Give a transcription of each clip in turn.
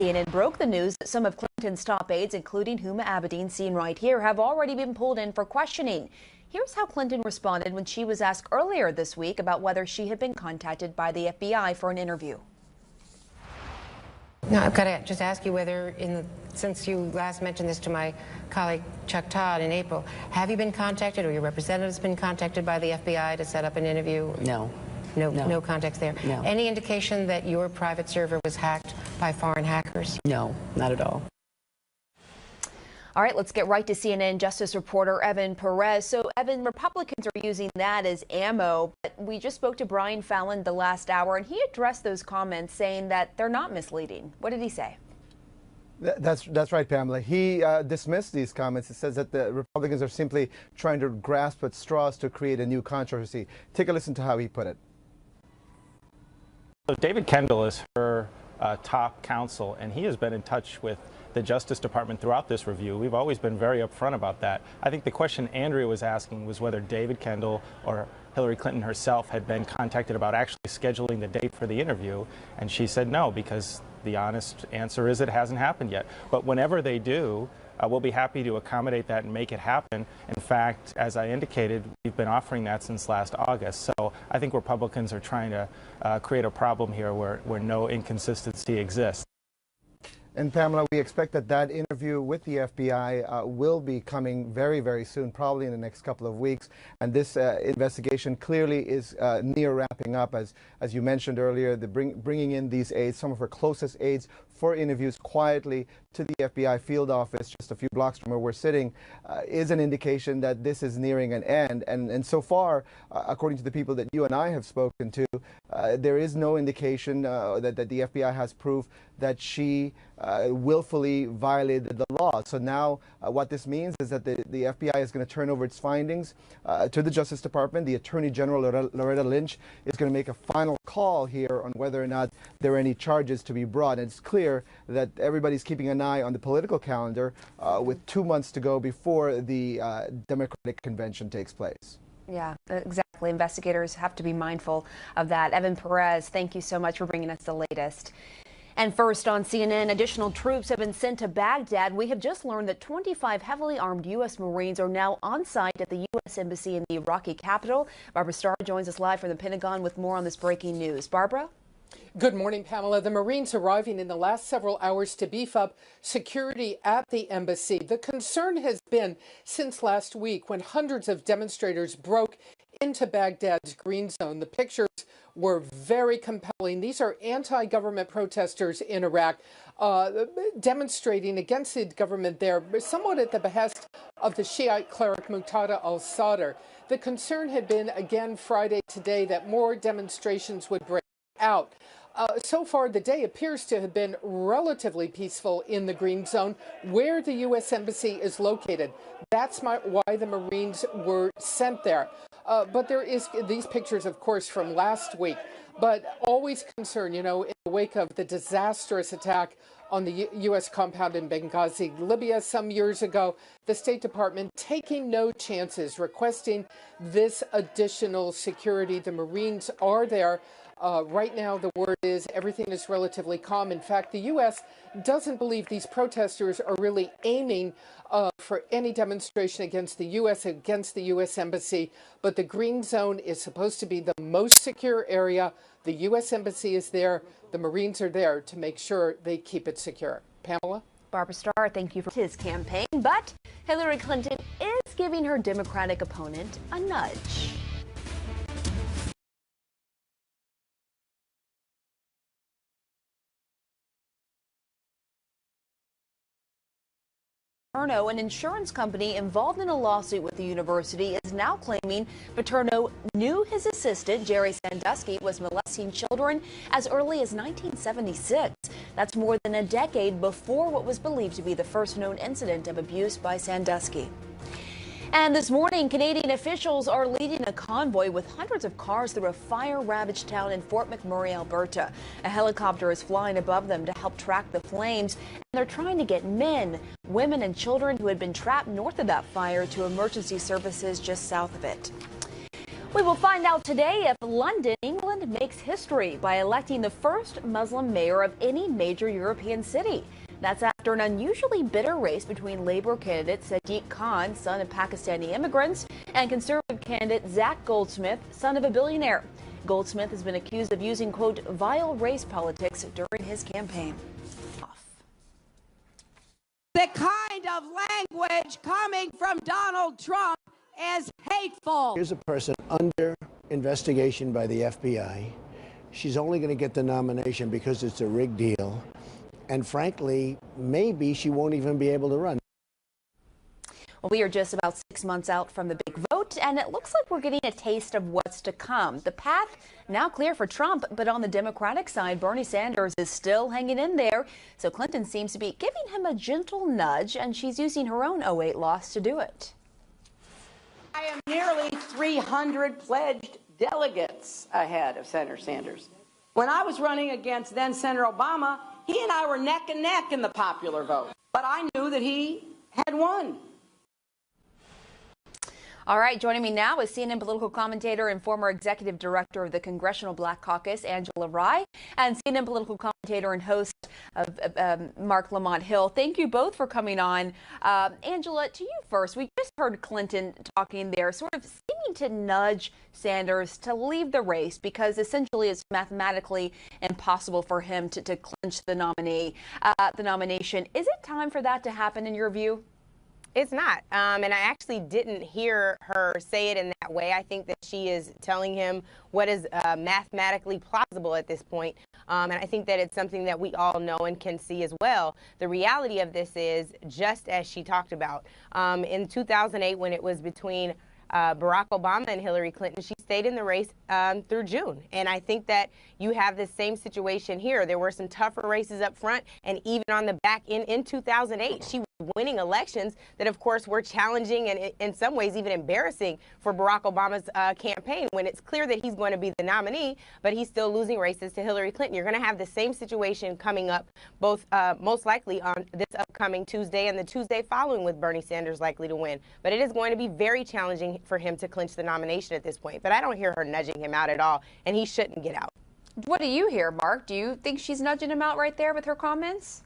CNN broke the news that some of Clinton's top aides, including Huma Abedin, seen right here, have already been pulled in for questioning. Here's how Clinton responded when she was asked earlier this week about whether she had been contacted by the FBI for an interview. No, I've got to just ask you whether, since you last mentioned this to my colleague Chuck Todd in April, have you been contacted or your representatives been contacted by the FBI to set up an interview? No. No contacts there? No. Any indication that your private server was hacked by foreign hackers? No, not at all. All right, let's get right to CNN Justice reporter Evan Perez. So, Evan, Republicans are using that as ammo, but we just spoke to Brian Fallon the last hour, and he addressed those comments, saying that they're not misleading. What did he say? That's right, Pamela. He dismissed these comments. He says that the Republicans are simply trying to grasp at straws to create a new controversy. Take a listen to how he put it. So David Kendall is her top counsel, and he has been in touch with the Justice Department throughout this review. We've always been very upfront about that. I think the question Andrea was asking was whether David Kendall or Hillary Clinton herself had been contacted about actually scheduling the date for the interview, and she said no, because the honest answer is it hasn't happened yet. But whenever they do, we'll be happy to accommodate that and make it happen. In fact, as I indicated, we've been offering that since last August. So I think Republicans are trying to create a problem here where no inconsistency exists. And Pamela, we expect that interview with the FBI will be coming very, very soon, probably in the next couple of weeks. And this investigation clearly is near wrapping up. As you mentioned earlier, bringing in these aides, some of her closest aides, for interviews quietly to the FBI field office just a few blocks from where we're sitting is an indication that this is nearing an end. And so far, according to the people that you and I have spoken to, there is no indication that the FBI has proof that she willfully violated the law. So now what this means is that the FBI is going to turn over its findings to the Justice Department. The Attorney General, Loretta Lynch, is going to make a final call here on whether or not there are any charges to be brought. And it's clear that everybody's keeping an eye on the political calendar with 2 months to go before the Democratic convention takes place. Yeah, exactly. Investigators have to be mindful of that. Evan Perez, thank you so much for bringing us the latest. And first on CNN, additional troops have been sent to Baghdad. We have just learned that 25 heavily armed U.S. Marines are now on site at the U.S. Embassy in the Iraqi capital. Barbara Starr joins us live from the Pentagon with more on this breaking news. Barbara? Good morning, Pamela. The Marines arriving in the last several hours to beef up security at the embassy. The concern has been since last week when hundreds of demonstrators broke into Baghdad's green zone. The pictures were very compelling. These are anti-government protesters in Iraq demonstrating against the government there, somewhat at the behest of the Shiite cleric Muqtada al-Sadr. The concern had been again Friday today that more demonstrations would break out. So far, the day appears to have been relatively peaceful in the green zone where the U.S. Embassy is located. That's why the Marines were sent there. But there is these pictures, of course, from last week. But always concern, in the wake of the disastrous attack on the U.S. compound in Benghazi, Libya, some years ago, the State Department taking no chances, requesting this additional security. The Marines are there. Right now, the word is everything is relatively calm. In fact, the U.S. doesn't believe these protesters are really aiming for any demonstration against the U.S. Embassy. But the green zone is supposed to be the most secure area. The U.S. Embassy is there. The Marines are there to make sure they keep it secure. Pamela? Barbara Starr, thank you for his campaign. But Hillary Clinton is giving her Democratic opponent a nudge. Paterno, an insurance company involved in a lawsuit with the university, is now claiming Paterno knew his assistant, Jerry Sandusky, was molesting children as early as 1976. That's more than a decade before what was believed to be the first known incident of abuse by Sandusky. And this morning, Canadian officials are leading a convoy with hundreds of cars through a fire-ravaged town in Fort McMurray, Alberta. A helicopter is flying above them to help track the flames, and they're trying to get men, women, and children who had been trapped north of that fire to emergency services just south of it. We will find out today if London, England makes history by electing the first Muslim mayor of any major European city. That's after an unusually bitter race between Labour candidate Sadiq Khan, son of Pakistani immigrants, and Conservative candidate Zach Goldsmith, son of a billionaire. Goldsmith has been accused of using, quote, vile race politics during his campaign. The kind of language coming from Donald Trump is hateful. Here's a person under investigation by the FBI. She's only going to get the nomination because it's a rigged deal. And frankly, maybe she won't even be able to run. Well, we are just about 6 months out from the big vote, and it looks like we're getting a taste of what's to come. The path now clear for Trump, but on the Democratic side, Bernie Sanders is still hanging in there. So Clinton seems to be giving him a gentle nudge, and she's using her own 2008 loss to do it. I am nearly 300 pledged delegates ahead of Senator Sanders. When I was running against then Senator Obama, he and I were neck and neck in the popular vote. But I knew that he had won. All right, joining me now is CNN political commentator and former executive director of the Congressional Black Caucus, Angela Rye, and CNN political commentator and host of Mark Lamont Hill. Thank you both for coming on. Angela, to you first. We just heard Clinton talking there, sort of seeming to nudge Sanders to leave the race because essentially it's mathematically impossible for him to clinch the nomination. Is it time for that to happen in your view? It's not. And I actually didn't hear her say it in that way. I think that she is telling him what is mathematically plausible at this point. And I think that it's something that we all know and can see as well. The reality of this is, just as she talked about, in 2008, when it was between Barack Obama and Hillary Clinton, she stayed in the race through June. And I think that you have the same situation here. There were some tougher races up front, and even on the back in 2008, she was winning elections that, of course, were challenging and in some ways even embarrassing for Barack Obama's campaign, when it's clear that he's going to be the nominee, but he's still losing races to Hillary Clinton. You're going to have the same situation coming up, both most likely on this upcoming Tuesday and the Tuesday following, with Bernie Sanders likely to win. But it is going to be very challenging for him to clinch the nomination at this point. But I don't hear her nudging him out at all, and he shouldn't get out. What do you hear, Mark? Do you think she's nudging him out right there with her comments?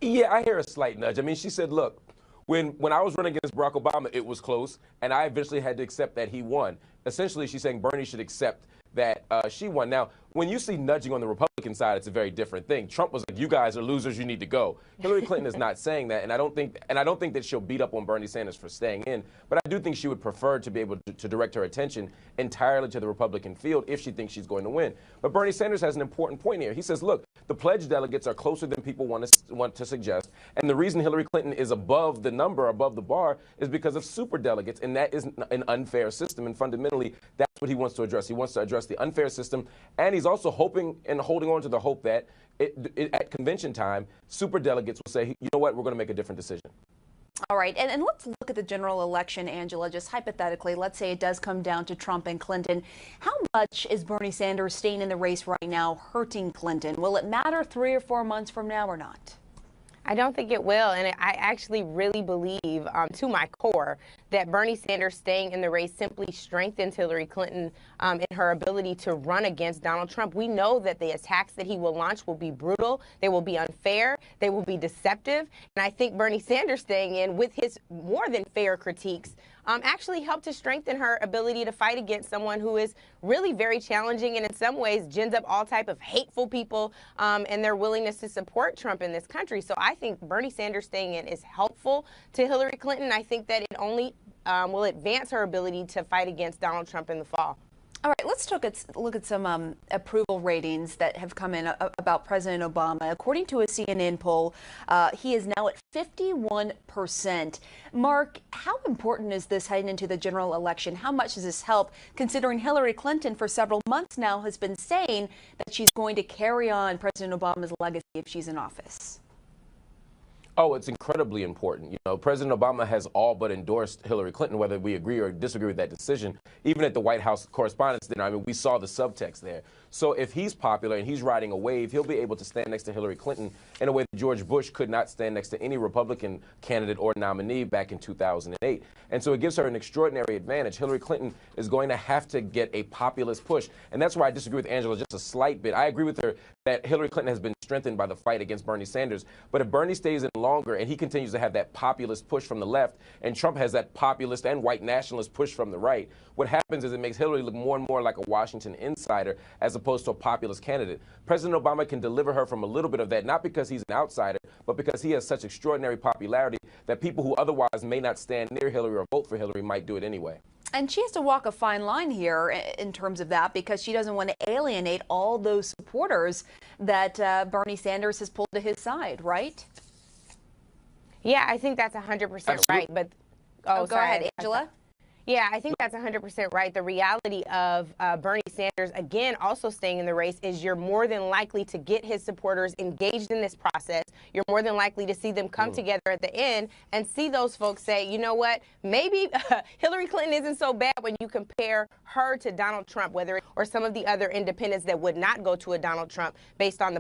Yeah, I hear a slight nudge. I mean, she said, look, when I was running against Barack Obama, it was close, and I eventually had to accept that he won. Essentially, she's saying Bernie should accept that she won. Now, when you see nudging on the Republican side, it's a very different thing. Trump was like, you guys are losers, you need to go. Hillary Clinton is not saying that, and I don't think that she'll beat up on Bernie Sanders for staying in, but I do think she would prefer to be able to direct her attention entirely to the Republican field if she thinks she's going to win. But Bernie Sanders has an important point here. He says, look, the pledged delegates are closer than people want to suggest, and the reason Hillary Clinton is above the number, above the bar, is because of super delegates, and that is an unfair system, and fundamentally, that's what he wants to address. He wants to address the unfair system, and he's also hoping and holding on to the hope that at convention time, super delegates will say, you know what, we're going to make a different decision. All right, and let's look at the general election, Angela, just hypothetically. Let's say it does come down to Trump and Clinton. How much is Bernie Sanders staying in the race right now hurting Clinton? Will it matter 3 or 4 months from now or not? I don't think it will, and I actually really believe, to my core, that Bernie Sanders staying in the race simply strengthens Hillary Clinton in her ability to run against Donald Trump. We know that the attacks that he will launch will be brutal, they will be unfair, they will be deceptive, and I think Bernie Sanders staying in with his more than fair critiques actually helped to strengthen her ability to fight against someone who is really very challenging and in some ways gins up all type of hateful people and their willingness to support Trump in this country. So I think Bernie Sanders staying in is helpful to Hillary Clinton. I think that it only will advance her ability to fight against Donald Trump in the fall. All right, let's look at some approval ratings that have come in about President Obama. According to a CNN poll, he is now at 51%. Mark, how important is this heading into the general election? How much does this help, considering Hillary Clinton for several months now has been saying that she's going to carry on President Obama's legacy if she's in office? Oh, it's incredibly important. You know, President Obama has all but endorsed Hillary Clinton, whether we agree or disagree with that decision. Even at the White House Correspondents' Dinner, I mean, we saw the subtext there. So if he's popular and he's riding a wave, he'll be able to stand next to Hillary Clinton in a way that George Bush could not stand next to any Republican candidate or nominee back in 2008. And so it gives her an extraordinary advantage. Hillary Clinton is going to have to get a populist push. And that's why I disagree with Angela just a slight bit. I agree with her that Hillary Clinton has been strengthened by the fight against Bernie Sanders. But if Bernie stays in longer and he continues to have that populist push from the left, and Trump has that populist and white nationalist push from the right, what happens is it makes Hillary look more and more like a Washington insider as opposed to a populist candidate. President Obama can deliver her from a little bit of that, not because he's an outsider, but because he has such extraordinary popularity that people who otherwise may not stand near Hillary or vote for Hillary might do it anyway. And she has to walk a fine line here in terms of that, because she doesn't want to alienate all those supporters that Bernie Sanders has pulled to his side, right? Yeah, I think that's 100% right. But go ahead, Angela. Yeah, I think that's 100% right. The reality of Bernie Sanders, again, also staying in the race, is you're more than likely to get his supporters engaged in this process. You're more than likely to see them come together at the end and see those folks say, you know what, maybe Hillary Clinton isn't so bad when you compare her to Donald Trump, or some of the other independents that would not go to a Donald Trump based on the